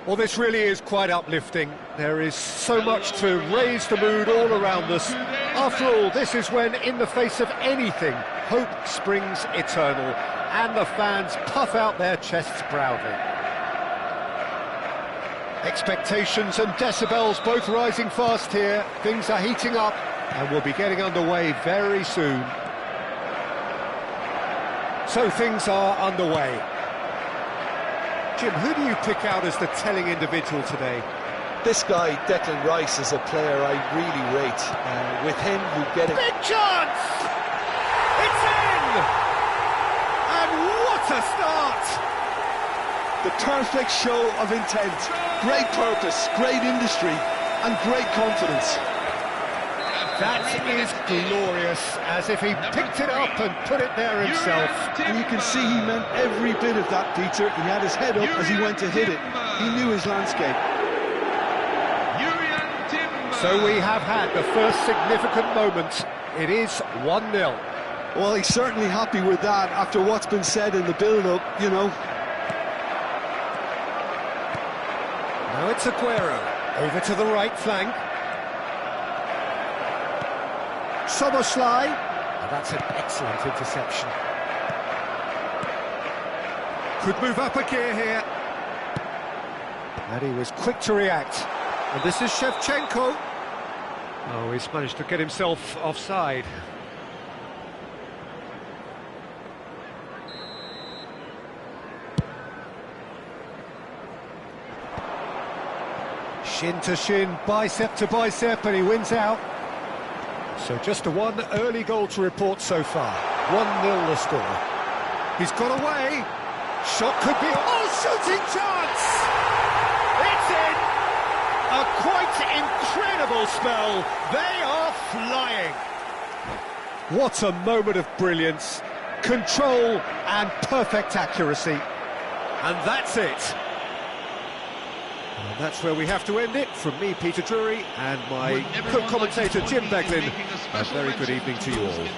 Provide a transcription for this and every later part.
Well, this really is quite uplifting. There is so much to raise the mood all around us. After all, this is when, in the face of anything, hope springs eternal, and the fans puff out their chests proudly. Expectations and decibels both rising fast here. Things are heating up, and we'll be getting underway very soon. So things are underway. Jim, who do you pick out as the telling individual today? This guy, Declan Rice, is a player I really rate. With him, you get it. Big chance! It's in! And what a start! The perfect show of intent. Great purpose, great industry, and great confidence. That is glorious, as if he picked it up and put it there himself. And you can see he meant every bit of that, Peter. He had his head up as he went to hit it. He knew his landscape. So we have had the first significant moment. It is 1-0. Well, he's certainly happy with that after what's been said in the build-up, you know. Now it's Aguero, over to the right flank. Soboslai, and that's an excellent interception. Could move up a gear here. And he was quick to react. And this is Shevchenko. Oh, he's managed to get himself offside. Shin to shin, bicep to bicep, and he wins out. So just a one early goal to report so far. 1-0 the score. He's got away. Shot could be... Oh, shooting chance! It's in! A quite incredible spell. They are flying. What a moment of brilliance. Control and perfect accuracy. And that's it. And that's where we have to end it. From me, Peter Drury, and my co-commentator, Jim Beglin. A very good evening to you all.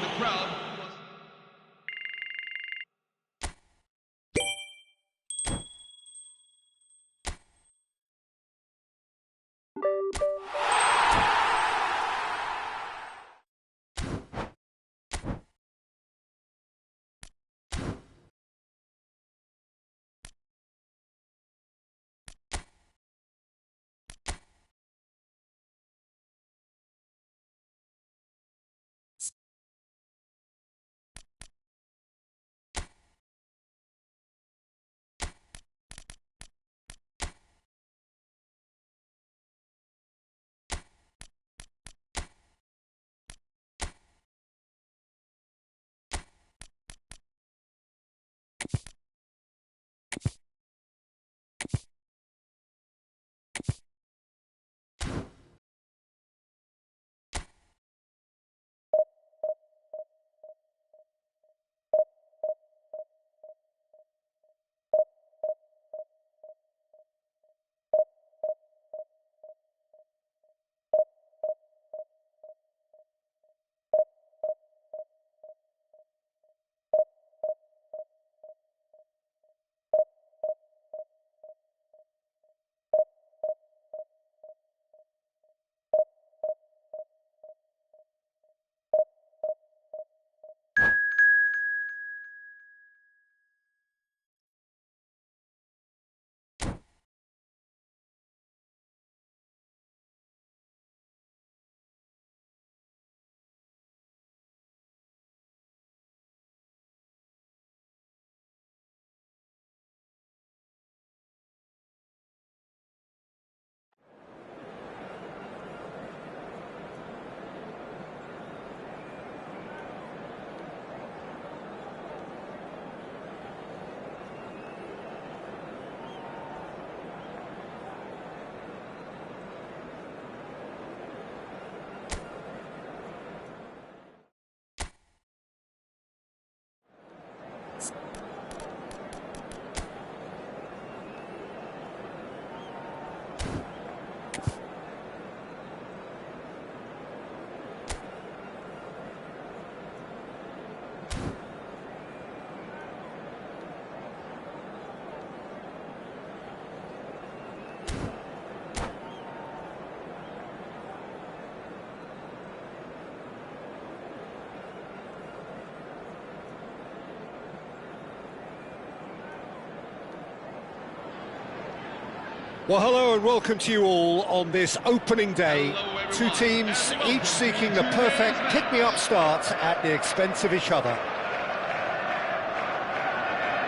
Well, hello and welcome to you all on this opening day. Two teams, each seeking the perfect pick-me-up start at the expense of each other.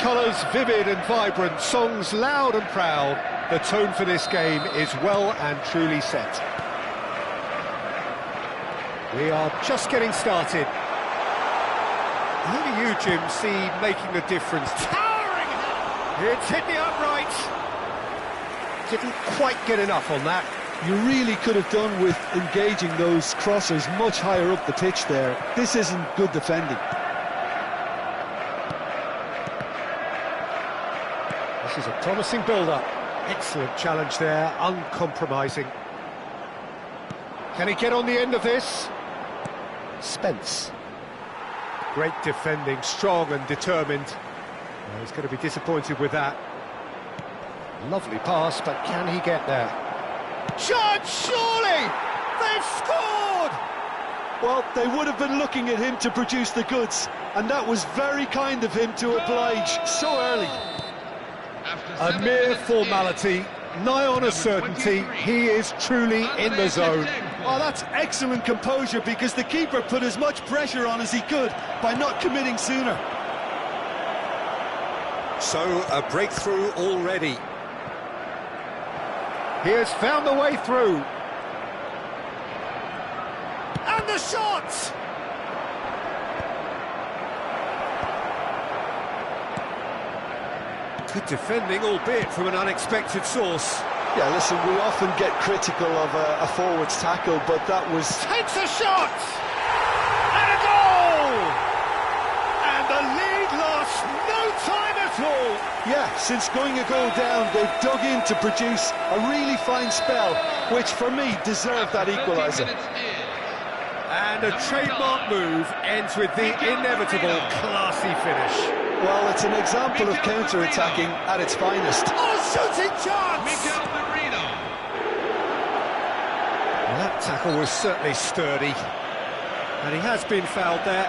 Colours vivid and vibrant, songs loud and proud. The tone for this game is well and truly set. We are just getting started. Who do you, Jim, see making the difference? Towering! It's hit the upright. Didn't quite get enough on that. You really could have done with engaging those crossers much higher up the pitch there. This isn't good defending. This is a promising build-up. Excellent challenge there, uncompromising. Can he get on the end of this? Spence. Great defending, strong and determined. Well, he's going to be disappointed with that. Lovely pass, but can he get there? Chance, surely! They've scored! Well, they would have been looking at him to produce the goods, and that was very kind of him to oblige so early. A mere formality, nigh on a certainty, he is truly in the zone. Oh, that's excellent composure, because the keeper put as much pressure on as he could by not committing sooner. So, a breakthrough already. He has found the way through. And the shot! Good defending, albeit from an unexpected source. Yeah, listen, we often get critical of a forward's tackle, but that was... Takes a shot! And a goal! And the lead lost no time at all. Yeah, since going a goal down, they've dug in to produce a really fine spell, which for me deserved that equaliser. And a trademark move ends with the inevitable classy finish. Well, it's an example of counter-attacking at its finest. Oh, shooting chance! Well, that tackle was certainly sturdy. And he has been fouled there.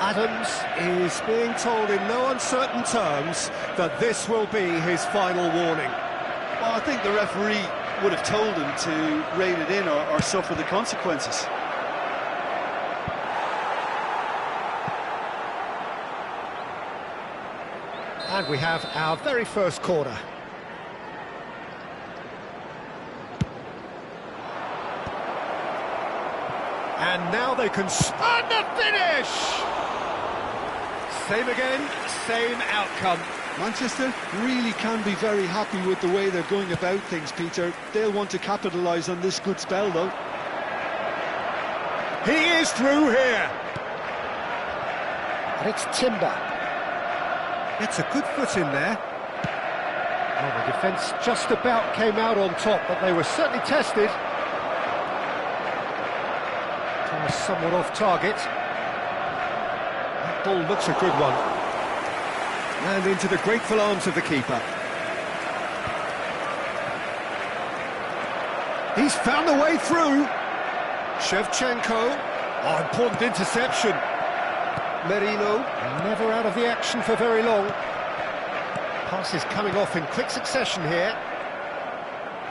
Adams is being told in no uncertain terms that this will be his final warning. Well, I think the referee would have told him to rein it in or suffer the consequences. And we have our very first corner. And now they can spin the finish! Same again, same outcome. Manchester really can be very happy with the way they're going about things, Peter. They'll want to capitalise on this good spell, though. He is through here. And it's Timber. It's a good foot in there. Well, the defence just about came out on top, but they were certainly tested. Somewhat off target. That ball looks a good one. And into the grateful arms of the keeper. He's found the way through. Shevchenko. Oh, important interception. Merino, never out of the action for very long. Pass is coming off in quick succession here.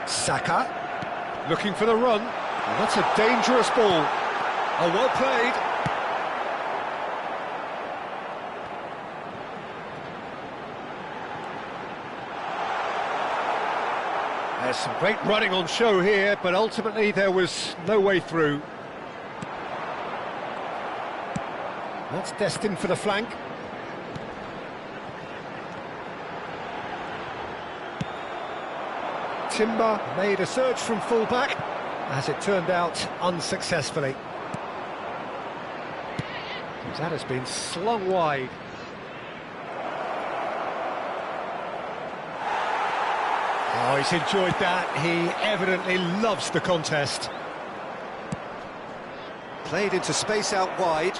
Saka, looking for the run. And that's a dangerous ball. Oh, well played. There's some great running on show here, but ultimately there was no way through. That's destined for the flank. Timber made a surge from full-back, as it turned out, unsuccessfully. That has been slung wide. Oh, he's enjoyed that. He evidently loves the contest. Played into space out wide.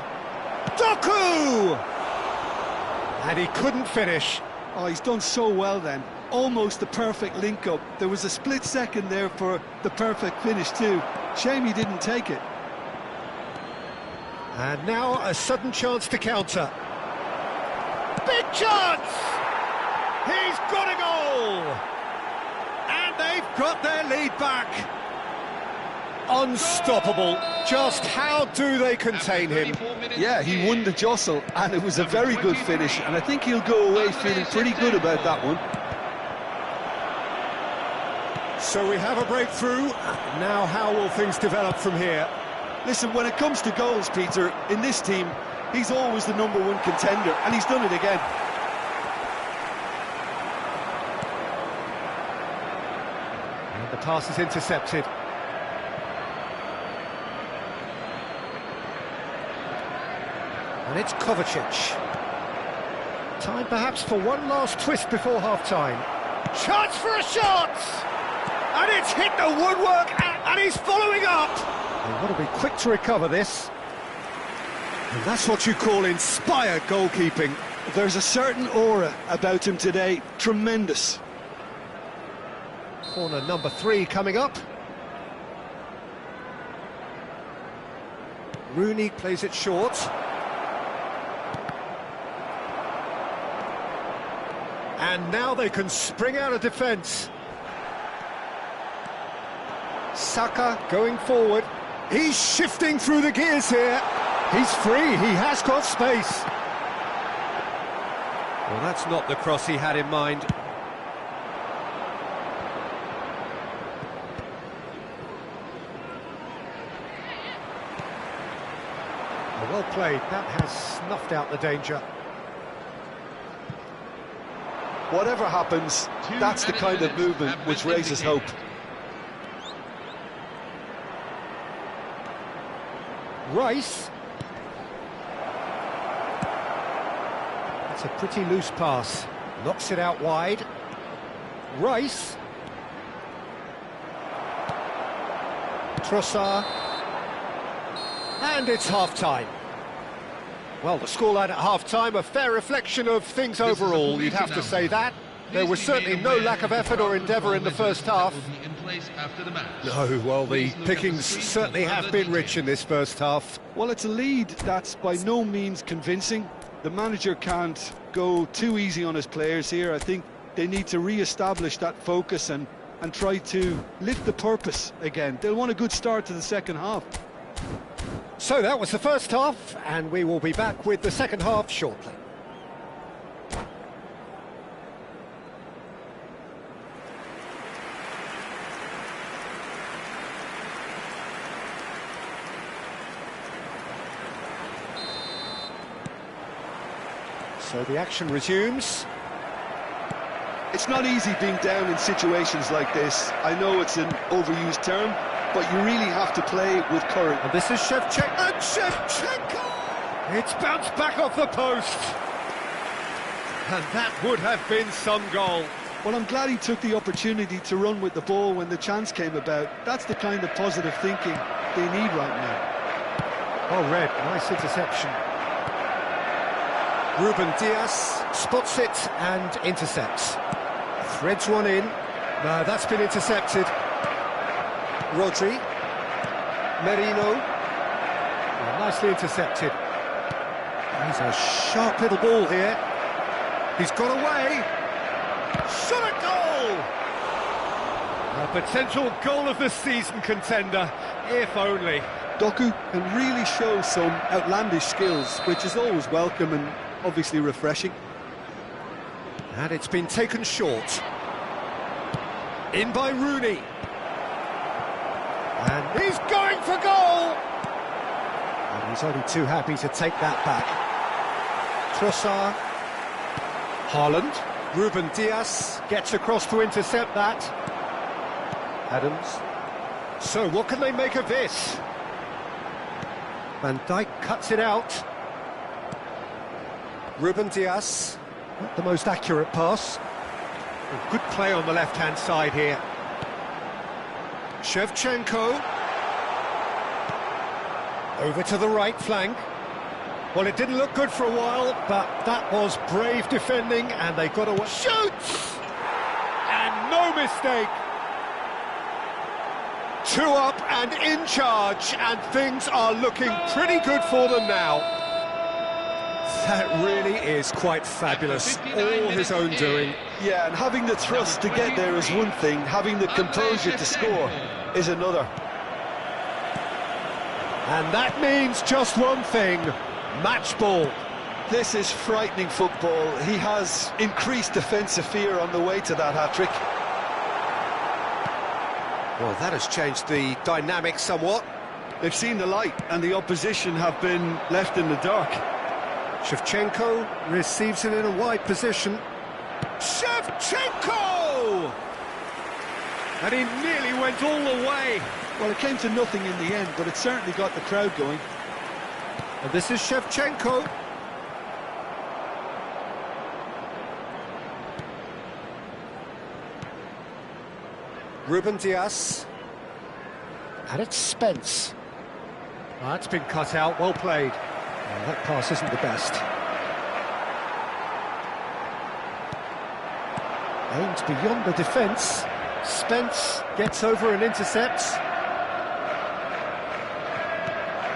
Doku! And he couldn't finish. Oh, he's done so well then. Almost the perfect link-up. There was a split second there for the perfect finish too. Shame he didn't take it. And now a sudden chance to counter. big chance! He's got a goal! And they've got their lead back. Unstoppable. Just how do they contain him? Yeah, he won the jostle, and it was a very good finish, and I think he'll go away feeling pretty good about that one. So we have a breakthrough. Now how will things develop from here? Listen, when it comes to goals, Peter, in this team, he's always the #1 contender, and he's done it again. And the pass is intercepted. And it's Kovacic. Time perhaps for one last twist before half-time. Chance for a shot! And it's hit the woodwork, and he's following up! They've got to be quick to recover this. And that's what you call inspired goalkeeping. There's a certain aura about him today. Tremendous. Corner number 3 coming up. Rooney plays it short. And now they can spring out of defence. Saka going forward. He's shifting through the gears here. He's free, he has got space. Well, that's not the cross he had in mind. Well played, that has snuffed out the danger. Whatever happens, that's the kind of movement which raises hope. Rice. That's a pretty loose pass. Knocks it out wide. Rice. Trossard. And it's half-time. Well, the scoreline at half-time, a fair reflection of things overall, you'd have to say that. There was certainly no lack of effort or endeavour in the first half. No, well, the pickings certainly have been rich in this first half. Well, it's a lead that's by no means convincing. The manager can't go too easy on his players here. I think they need to re-establish that focus and try to lift the purpose again. They'll want a good start to the second half. So that was the first half, and we will be back with the second half shortly. So the action resumes. It's not easy being down in situations like this. I know it's an overused term, but you really have to play with courage. And this is Shevchenko. And Shevchenko! It's bounced back off the post. And that would have been some goal. Well, I'm glad he took the opportunity to run with the ball when the chance came about. That's the kind of positive thinking they need right now. Oh, Red, nice interception. Ruben Diaz spots it and intercepts. Threads one in. No, that's been intercepted. Rodri. Merino. Oh, nicely intercepted. He's a sharp little ball here. He's got away. Shot a goal! A potential goal of the season contender, if only. Doku can really show some outlandish skills, which is always welcome and obviously refreshing. And it's been taken short. In by Rooney. And he's going for goal! And he's only too happy to take that back. Trossard. Haaland. Ruben Diaz gets across to intercept that. Adams. So what can they make of this? Van Dijk cuts it out. Ruben Diaz. Not the most accurate pass. A good play on the left-hand side here. Shevchenko. Over to the right flank. Well, it didn't look good for a while, but that was brave defending, and they got away. Shoots! And no mistake. 2 up and in charge, and things are looking pretty good for them now. That really is quite fabulous. All his own doing. Yeah, and having the thrust to get there is one thing, having the composure to score is another. And that means just one thing, match ball. This is frightening football. He has increased defensive fear on the way to that hat-trick. Well, that has changed the dynamic somewhat. They've seen the light, and the opposition have been left in the dark. Shevchenko receives it in a wide position. Shevchenko! And he nearly went all the way. Well, it came to nothing in the end, but it certainly got the crowd going. And this is Shevchenko. Ruben Dias. And it's Spence. That's been cut out, well played. Well, that pass isn't the best. Aims beyond the defence. Spence gets over and intercepts.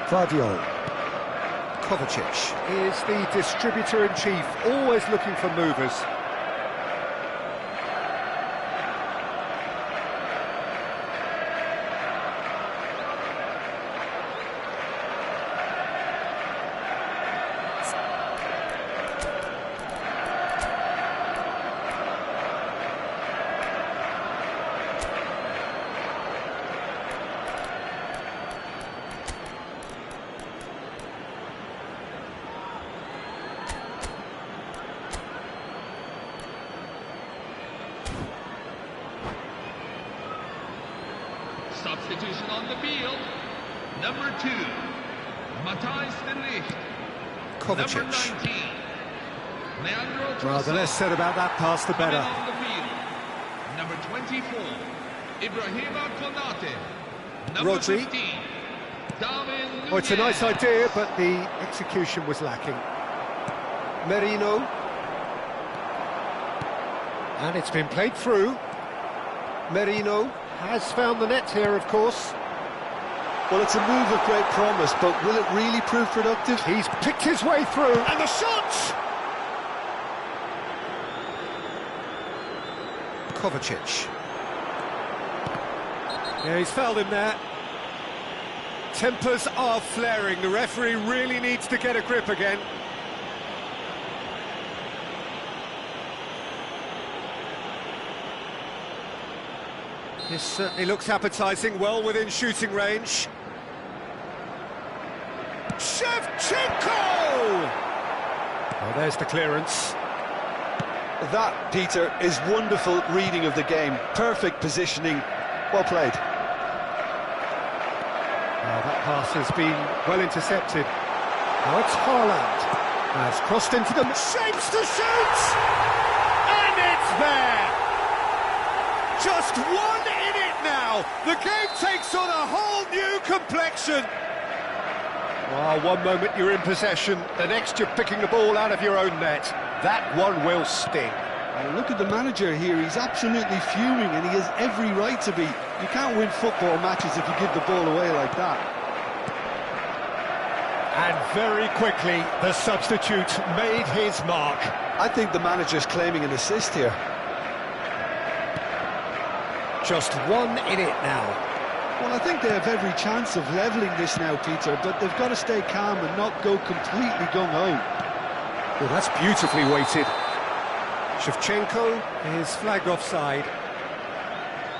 Vardiol. Kovacic is the distributor-in-chief, always looking for movers. Substitution on the field. Number 2, Matthijs de Ligt. Kovacic. Number 19, Leandro Well, the less said about that pass, the better. on the field. Number 24, Ibrahima Konate. Number Rodri. 15, David Oh, it's a nice Luiz. idea, but the execution was lacking. Merino. And it's been played through. Merino has found the net here, of course. Well, it's a move of great promise, but will it really prove productive? He's picked his way through, and the shot! Kovacic. Yeah, he's fouled him there. Tempers are flaring. The referee really needs to get a grip again. This certainly looks appetising, well within shooting range. Shevchenko! Oh, there's the clearance. That, Peter, is wonderful reading of the game. Perfect positioning. Well played. Oh, that pass has been well intercepted. Now it's Haaland. Has crossed into them. Shapes to shoot! And it's there! Just one in it now. The game takes on a whole new complexion. Well, one moment you're in possession, the next you're picking the ball out of your own net. That one will sting. Look at the manager here, he's absolutely fuming and he has every right to be. You can't win football matches if you give the ball away like that. And very quickly, the substitute made his mark. I think the manager's claiming an assist here. Just one in it now. Well, I think they have every chance of levelling this now, Peter, but they've got to stay calm and not go completely gung-ho. Well, that's beautifully weighted. Shevchenko is flagged offside.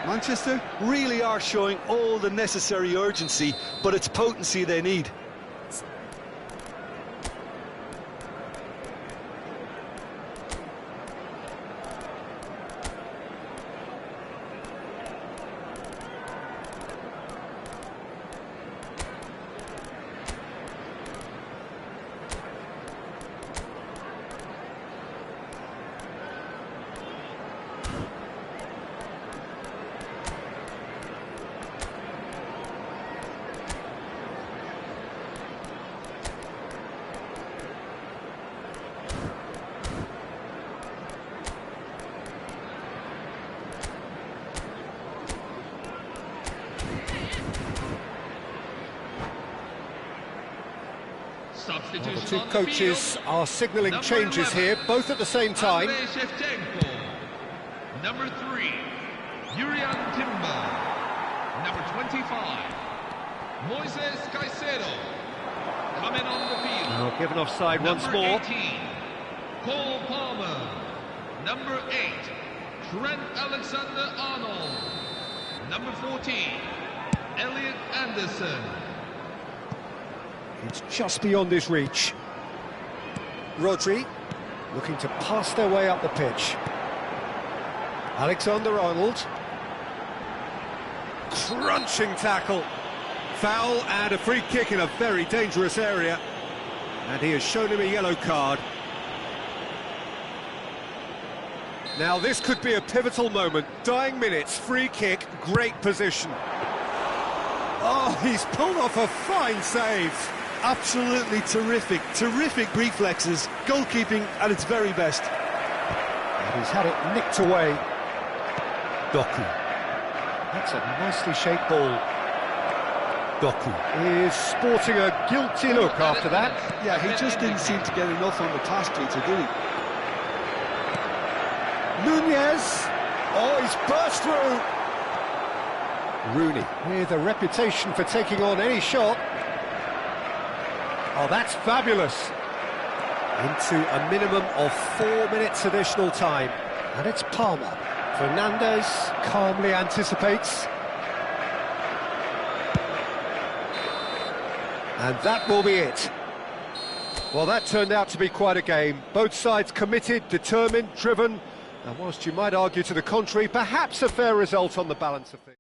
Manchester really are showing all the necessary urgency, but it's potency they need. Well, the two coaches are signalling changes here, both at the same time. Number 3, Yurian Timber. Number 25, Moises Caicedo. Coming on the field. Now given offside once Number more. 18, Cole Palmer. Number 8, Trent Alexander-Arnold. Number 14, Elliot Anderson. It's just beyond his reach. Rodri looking to pass their way up the pitch. Alexander-Arnold. Crunching tackle. Foul and a free kick in a very dangerous area. And he has shown him a yellow card. Now this could be a pivotal moment. Dying minutes, free kick, great position. Oh, he's pulled off a fine save. Absolutely terrific reflexes, goalkeeping at its very best. And he's had it nicked away. Doku. That's a nicely shaped ball. Doku is sporting a guilty look after that. Yeah, he just didn't seem to get enough on the pass, Peter, did he? Nunez. Oh, he's burst through. Rooney with a reputation for taking on any shot. Oh, that's fabulous. Into a minimum of 4 minutes additional time. And it's Palmer. Fernandes calmly anticipates. And that will be it. Well, that turned out to be quite a game. Both sides committed, determined, driven. And whilst you might argue to the contrary, perhaps a fair result on the balance of things.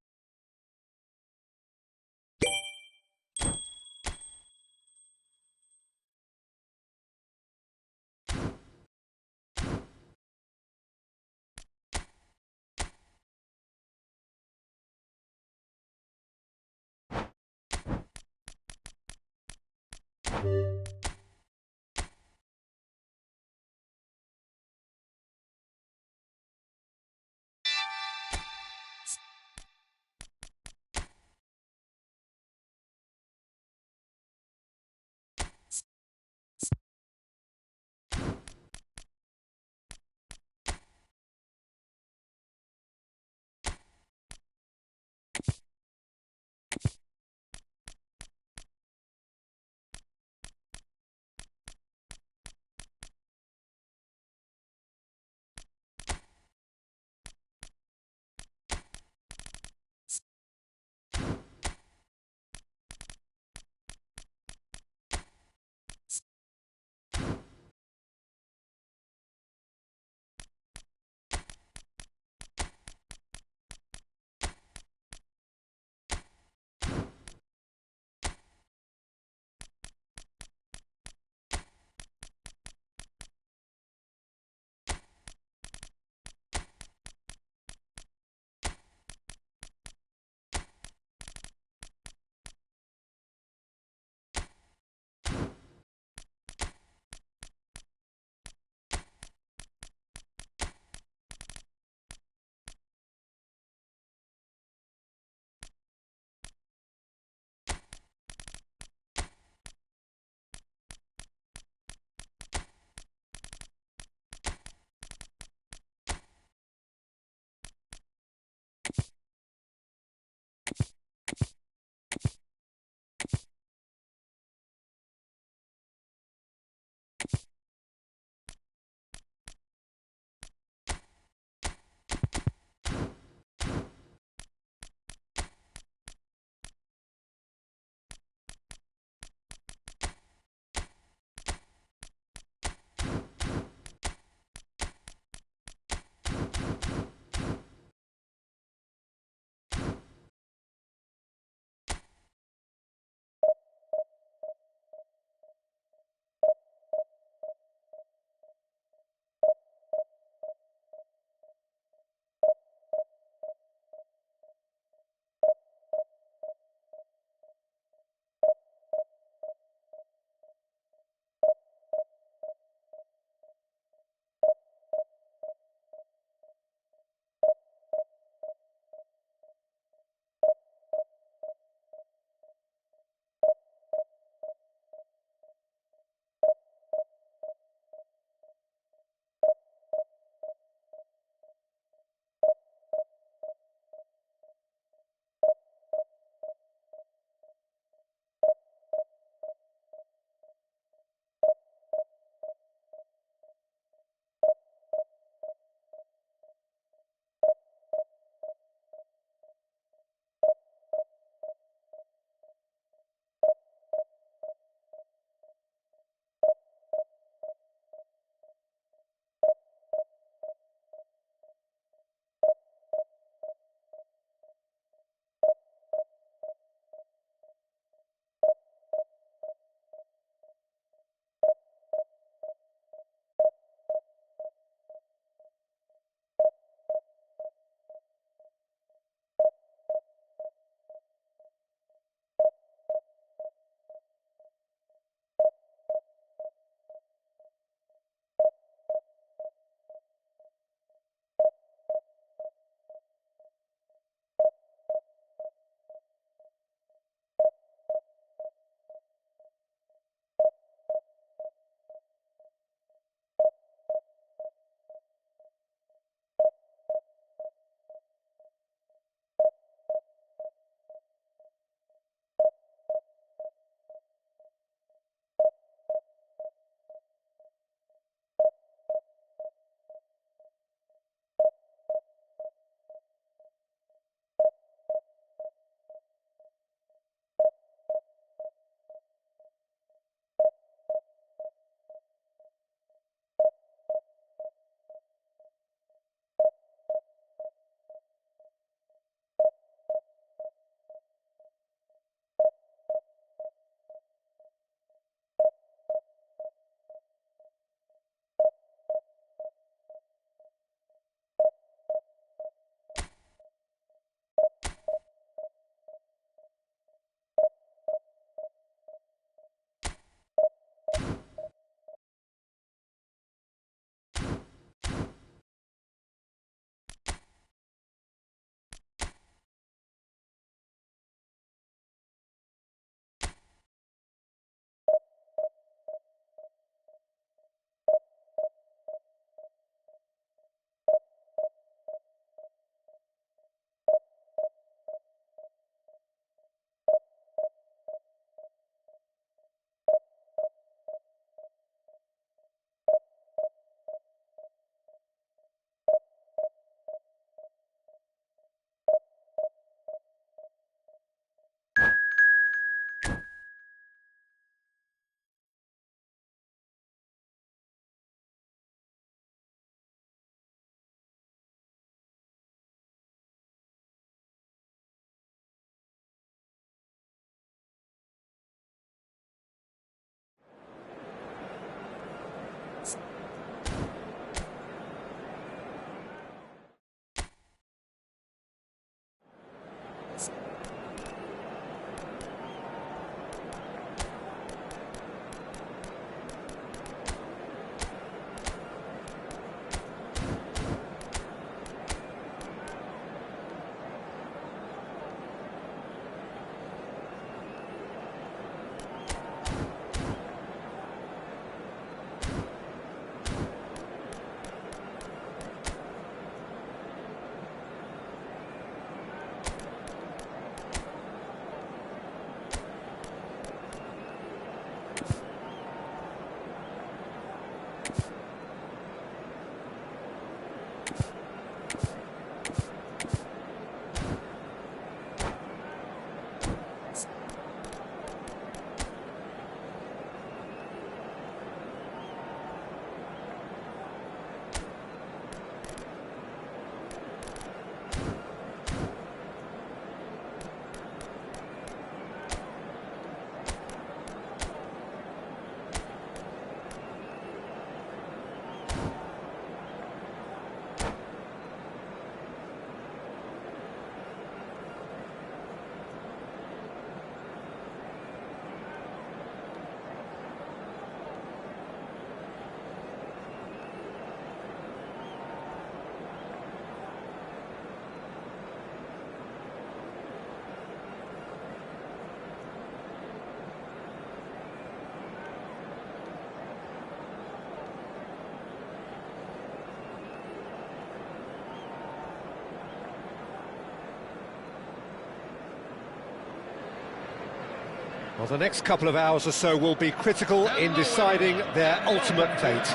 Well, the next couple of hours or so will be critical in deciding their ultimate fate.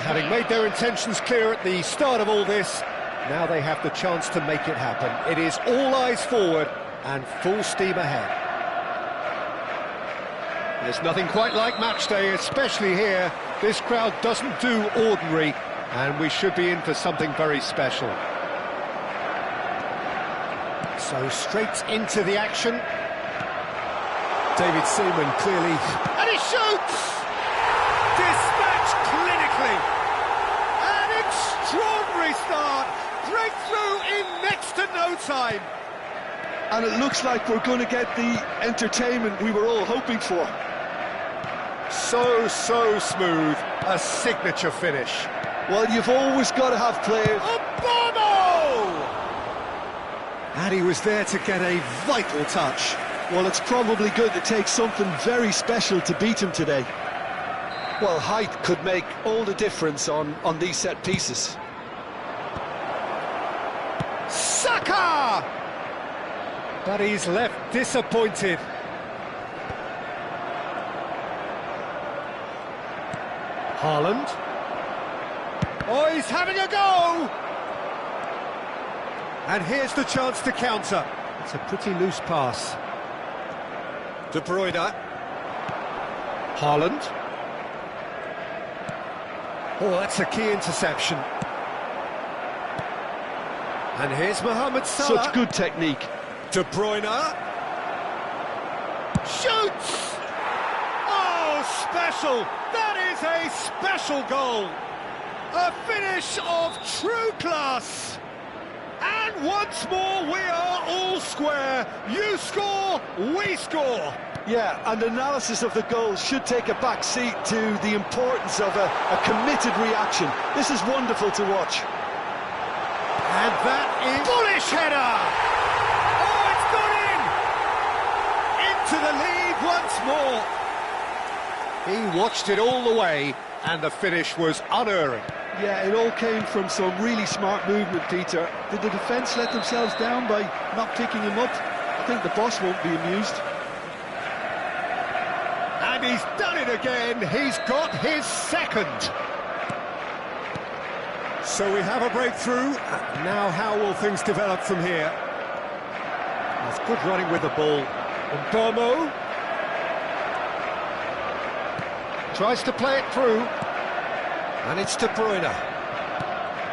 Having made their intentions clear at the start of all this, now they have the chance to make it happen. It is all eyes forward and full steam ahead. There's nothing quite like match day, especially here. This crowd doesn't do ordinary, and we should be in for something very special. So straight into the action. David Seaman clearly... And he shoots! Dispatched clinically! An extraordinary start! Breakthrough in next to no time! And it looks like we're going to get the entertainment we were all hoping for. So smooth. A signature finish. Well, you've always got to have players... Bono! And he was there to get a vital touch. Well, it's probably going to take something very special to beat him today. Well, height could make all the difference on these set pieces. Saka! But he's left disappointed. Haaland. Oh, he's having a go! And here's the chance to counter. It's a pretty loose pass. De Bruyne. Haaland. Oh, that's a key interception. And here's Mohamed Salah. Such good technique. De Bruyne. Shoots! Oh, special! That is a special goal! A finish of true class! And once more, we are all square. You score, we score. Yeah, and analysis of the goal should take a back seat to the importance of a committed reaction. This is wonderful to watch. And that is... Bullish header! Oh, it's gone in! Into the lead once more. He watched it all the way, and the finish was unerring. Yeah, it all came from some really smart movement, Peter. Did the defence let themselves down by not picking him up? I think the boss won't be amused. And he's done it again. He's got his second. So we have a breakthrough. Now how will things develop from here? That's good running with the ball. And Bomo tries to play it through. And it's De Bruyne.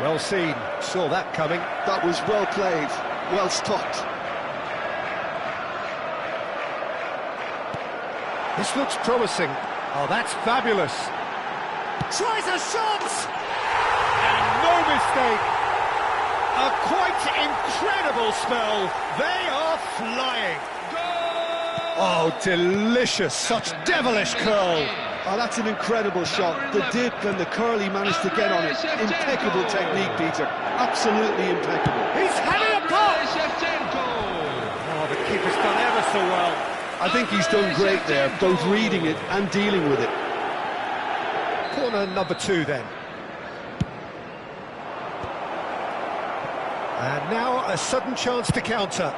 Well seen. Saw that coming. That was well played. Well stopped. This looks promising. Oh, that's fabulous. tries a shot! And no mistake! A quite incredible spell. They are flying. Oh, delicious. Such devilish curl. Oh, that's an incredible shot. The dip and the curl he managed to get on it. Impeccable technique, Peter. Absolutely impeccable. He's having a pop! Oh, the keeper's done ever so well. I think he's done great there, both reading it and dealing with it. Corner number 2 then. And now a sudden chance to counter.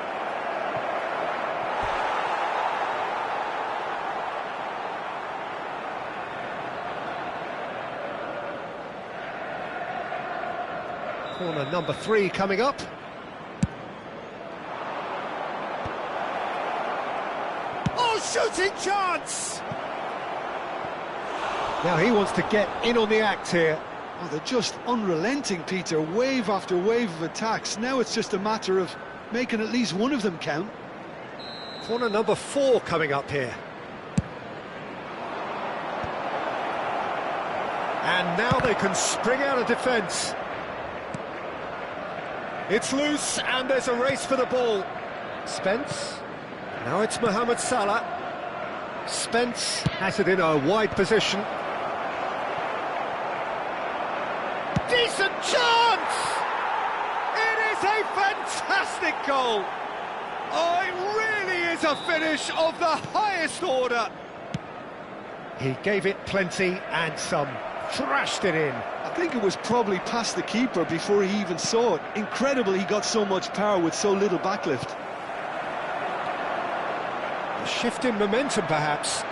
Corner number 3 coming up. Oh, shooting chance! Now he wants to get in on the act here. Oh, they're just unrelenting, Peter. Wave after wave of attacks. Now it's just a matter of making at least one of them count. Corner number 4 coming up here. And now they can spring out of defence. It's loose, and there's a race for the ball. Spence. Now it's Mohamed Salah. Spence has it in a wide position. Decent chance! It is a fantastic goal! Oh, it really is a finish of the highest order. He gave it plenty and some, thrashed it in. I think it was probably past the keeper before he even saw it. Incredible he got so much power with so little backlift. A shift in momentum, perhaps.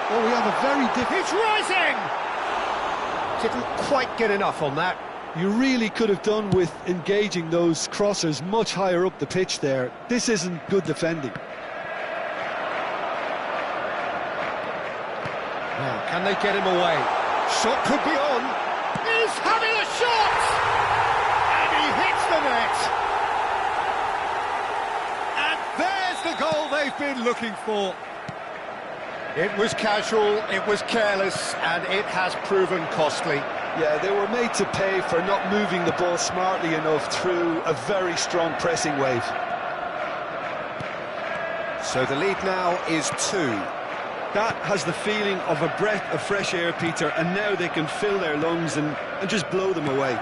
Oh, we have a very different... He's rising! Didn't quite get enough on that. You really could have done with engaging those crossers much higher up the pitch there. This isn't good defending. Now, can they get him away? Shot could be on. He's having a shot! And he hits the net. And there's the goal they've been looking for. It was casual, it was careless, and it has proven costly. Yeah, they were made to pay for not moving the ball smartly enough through a very strong pressing wave. So the lead now is 2. That has the feeling of a breath of fresh air, Peter, and now they can fill their lungs and just blow them away.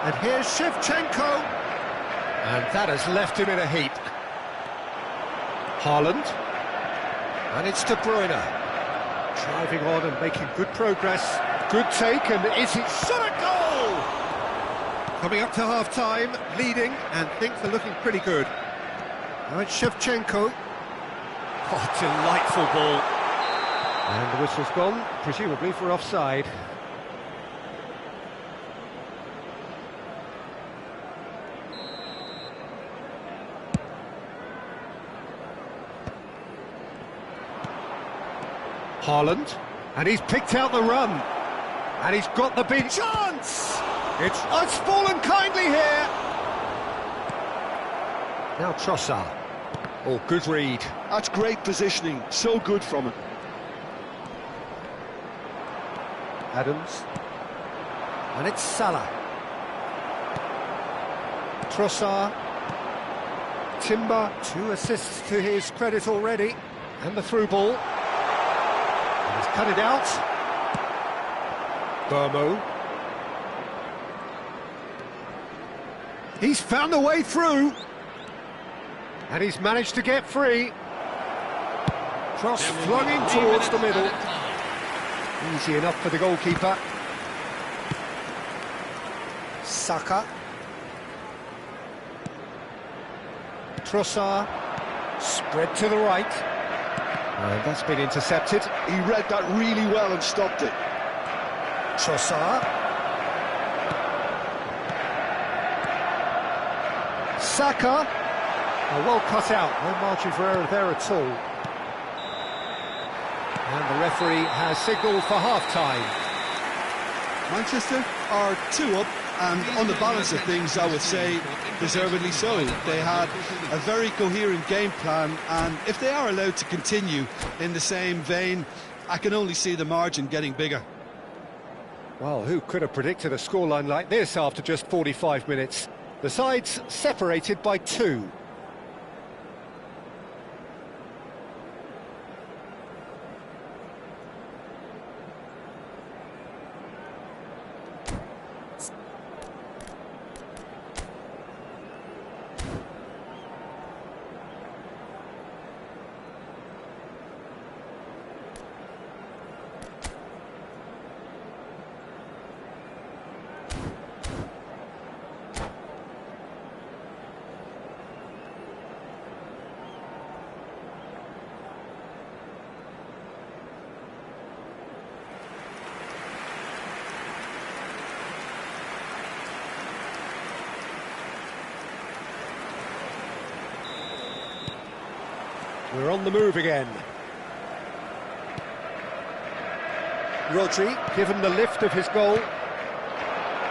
And here's Shevchenko. And that has left him in a heap. Haaland. And it's De Bruyne. Driving on and making good progress. Good take, and is it shot a goal? Coming up to half-time, leading, and things are looking pretty good. Now it's Shevchenko. Oh, delightful ball. And the whistle's gone, presumably for offside. Haaland, and he's picked out the run. And he's got the big chance! It's fallen kindly here! Now Trossard. Oh, good read. That's great positioning, so good from him. Adams. And it's Salah. Trossard. Timber, 2 assists to his credit already. And the through ball. And he's cut it out. Burmo. He's found a way through. And he's managed to get free. Cross flung in towards the middle. Easy enough for the goalkeeper. Saka. Trossard. Spread to the right. And that's been intercepted. He read that really well and stopped it. Trossard. Saka. Oh, well cut out. No margin for error there at all. And the referee has signalled for half-time. Manchester are 2 up, and on the balance of things, I would say deservedly so. They had a very coherent game plan, and if they are allowed to continue in the same vein, I can only see the margin getting bigger. Well, who could have predicted a scoreline like this after just 45 minutes? The sides separated by 2. We're on the move again. Rodri, given the lift of his goal.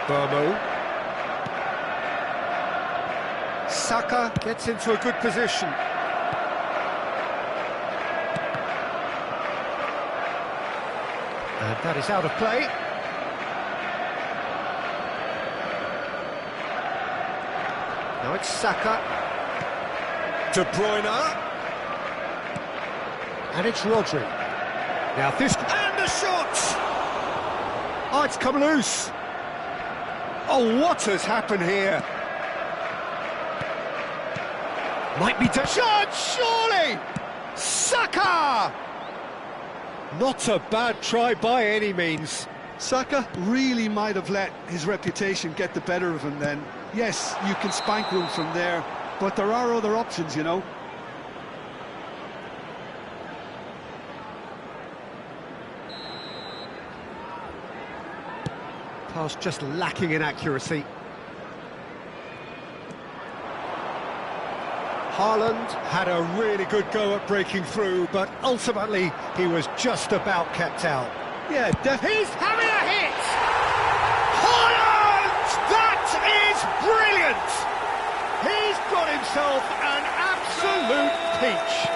Burmo. Saka gets into a good position. And that is out of play. Now it's Saka. De Bruyne. And it's Rodri. Now this... And the shot! Oh, it's come loose. Oh, what has happened here? Might be to shot, surely! Saka! Not a bad try by any means. Saka really might have let his reputation get the better of him then. Yes, you can spank room from there, but there are other options, you know. Pass just lacking in accuracy. Haaland had a really good go at breaking through, but ultimately he was just about kept out. Yeah, He's having a hit! Haaland! That is brilliant! He's got himself an absolute peach.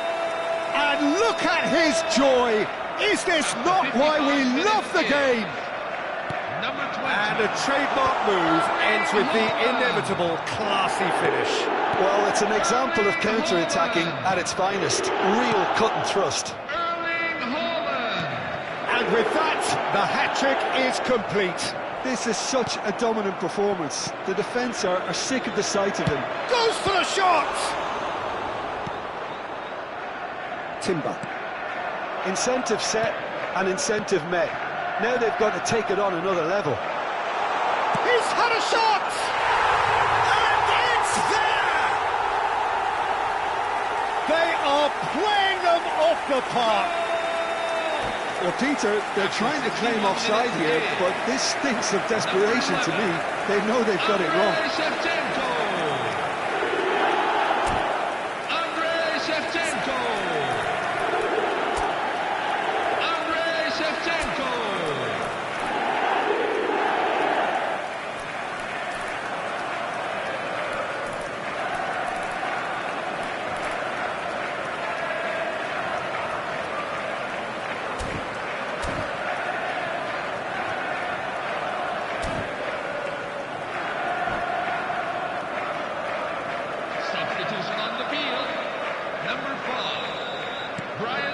And look at his joy! Is this not why we love the game? And a trademark move ends with the inevitable classy finish. Well, it's an example of counter-attacking at its finest. Real cut and thrust. And with that, the hat-trick is complete. This is such a dominant performance. The defence are sick of the sight of him. Goes for the shot! Timber. Incentive set and incentive met. Now they've got to take it on another level. He's had a shot! And it's there! They are playing them off the park. Well, Peter, they're trying to claim offside here, but this stinks of desperation to me. They know they've got it wrong.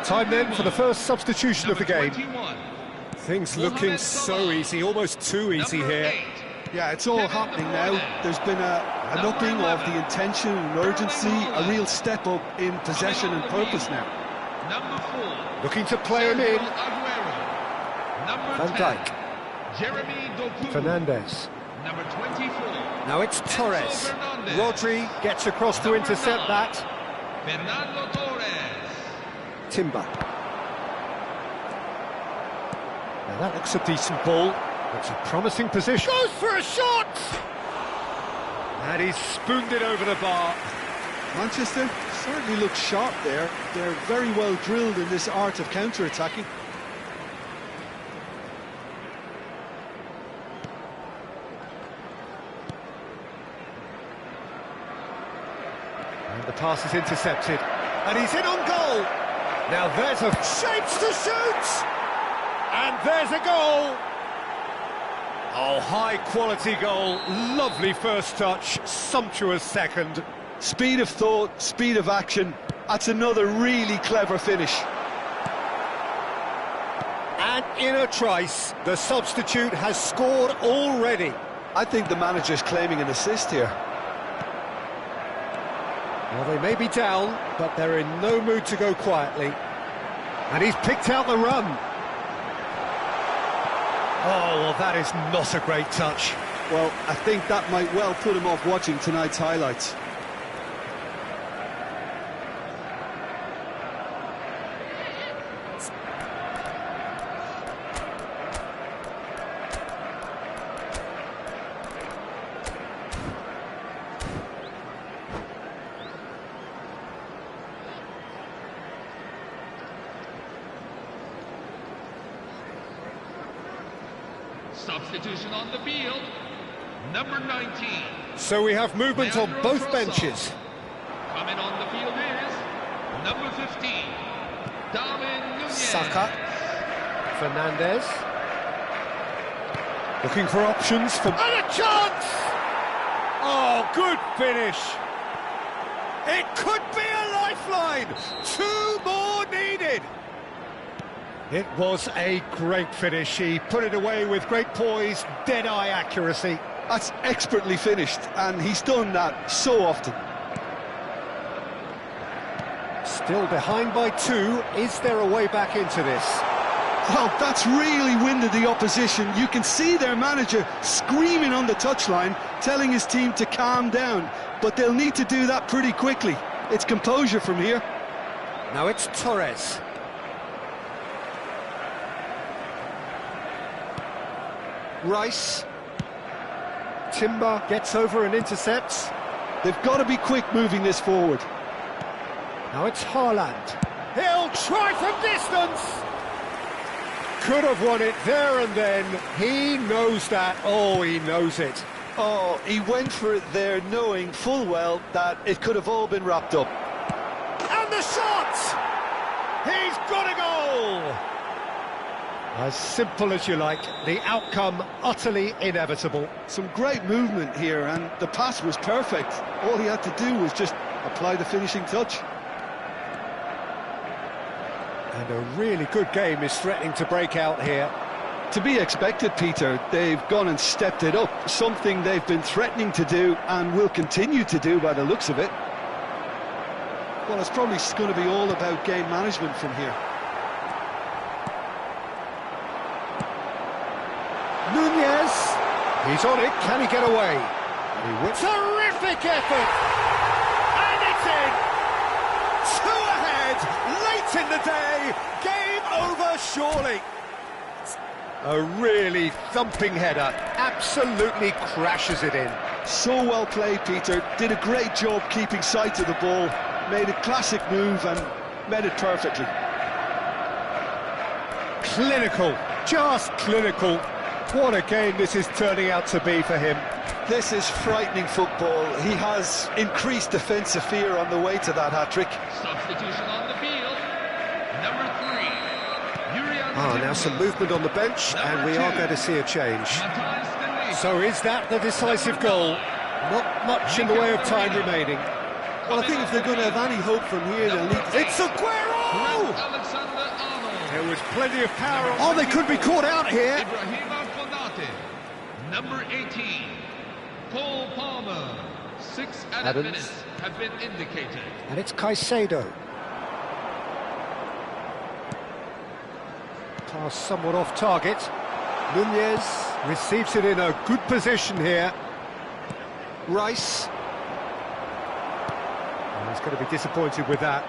Time then for the first substitution of the game. Things looking so easy, almost too easy here. Yeah, it's all happening now. There's been an upping of the intention and urgency, a real step up in possession and purpose now. Looking to play him in. Van Dijk. Fernandes. Now it's Torres. Rodri gets across to intercept that. Timber. Now that looks a decent ball. It's a promising position. Goes for a shot! And he's spooned it over the bar. Manchester certainly look sharp there. They're very well drilled in this art of counter-attacking. And the pass is intercepted. And he's in on goal. Now there's a shapes to shoot! And there's a goal! high-quality goal, lovely first touch, sumptuous second. Speed of thought, speed of action. That's another really clever finish. And in a trice, the substitute has scored already. I think the manager's claiming an assist here. Well, they may be down, but they're in no mood to go quietly. And he's picked out the run. Oh, well, that is not a great touch. Well, I think that might well put him off watching tonight's highlights. Substitution on the field, number 19. So we have movement on Leandro both Trossard. benches. Coming on the field is number 15, Darwin Nunez. Saka. Fernandez. Looking for options for... And a chance! Oh, good finish. It could be a lifeline. 2 more needed. It was a great finish. He put it away with great poise, dead-eye accuracy. That's expertly finished, and he's done that so often. Still behind by 2. Is there a way back into this? Well, that's really winded the opposition. You can see their manager screaming on the touchline, telling his team to calm down. But they'll need to do that pretty quickly. It's composure from here. Now it's Torres. Rice. Timber gets over and intercepts. They've got to be quick moving this forward. Now it's Haaland. He'll try from distance. Could have won it there and then. He knows that. Oh, he knows it. Oh, he went for it there, knowing full well that it could have all been wrapped up. And the shot! He's got a goal! As simple as you like, the outcome utterly inevitable. Some great movement here, and the pass was perfect. All he had to do was just apply the finishing touch. And a really good game is threatening to break out here. To be expected, Peter. They've gone and stepped it up, something they've been threatening to do and will continue to do by the looks of it. Well, it's probably going to be all about game management from here. Nunez, he's on it, can he get away? Terrific effort! And it's in! 2 ahead, late in the day, game over surely. A really thumping header, absolutely crashes it in. So well played, Peter. Did a great job keeping sight of the ball, made a classic move and met it perfectly. Clinical, just clinical. What a game this is turning out to be for him. This is frightening football. He has increased defensive fear on the way to that hat-trick. Substitution on the field, number 3, Now some movement on the bench, and we are going to see a change. So is that the decisive goal? Not much in the way of time remaining. Well, I think if they're going to have any hope from here, they'll need to... It's Aguero! There was plenty of power. Oh, they could be caught out here. Number 18, Cole Palmer. 6 added minutes have been indicated. And it's Caicedo. Pass somewhat off target. Nunez receives it in a good position here. Rice. Oh, he's going to be disappointed with that.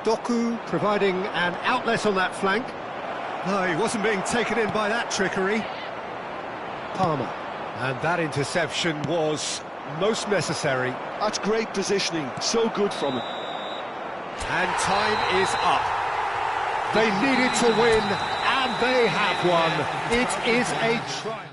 Doku providing an outlet on that flank. No, he wasn't being taken in by that trickery. Palmer. And that interception was most necessary. That's great positioning, so good from him. And time is up. They needed to win, and they have won. It is a triumph.